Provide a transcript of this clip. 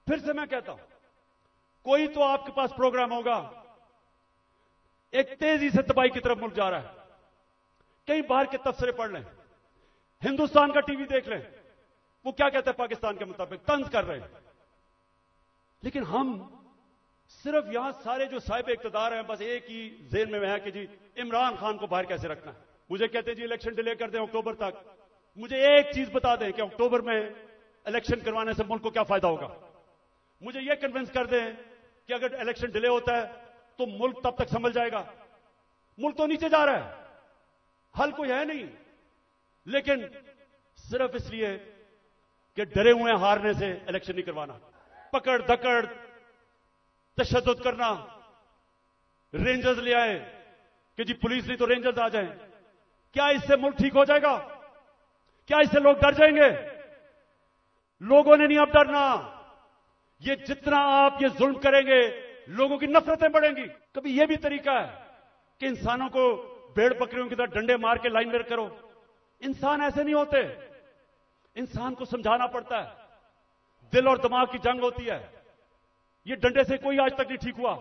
फिर से मैं कहता हूं, कोई तो आपके पास प्रोग्राम होगा। एक तेजी से तबाही की तरफ मुल्क जा रहा है। कहीं बाहर के तबसरे पढ़ लें, हिंदुस्तान का टीवी देख लें, वो क्या कहते हैं पाकिस्तान के मुताबिक तंज कर रहे हैं। लेकिन हम सिर्फ यहां सारे जो साहिब इक्तदार हैं, बस एक ही जेन में है कि जी इमरान खान को बाहर कैसे रखना है। मुझे कहते हैं जी इलेक्शन डिले कर दें अक्टूबर तक। मुझे एक चीज बता दें कि अक्टूबर में इलेक्शन करवाने से मुल्क को क्या फायदा होगा। मुझे यह कन्विंस कर दें कि अगर इलेक्शन डिले होता है तो मुल्क तब तक संभल जाएगा। मुल्क तो नीचे जा रहा है, हल कोई है नहीं। लेकिन सिर्फ इसलिए कि डरे हुए हारने से इलेक्शन नहीं करवाना। पकड़ धकड़, तशद्दुद करना, रेंजर्स ले आए कि जी पुलिस नहीं तो रेंजर्स आ जाएं। क्या इससे मुल्क ठीक हो जाएगा? क्या इससे लोग डर जाएंगे? लोगों ने नहीं अब डरना। ये जितना आप ये जुल्म करेंगे, लोगों की नफरतें बढ़ेंगी। कभी यह भी तरीका है कि इंसानों को भेड़ बकरियों की तरह डंडे मार के लाइन में करो। इंसान ऐसे नहीं होते। इंसान को समझाना पड़ता है। दिल और दिमाग की जंग होती है। ये डंडे से कोई आज तक नहीं ठीक हुआ।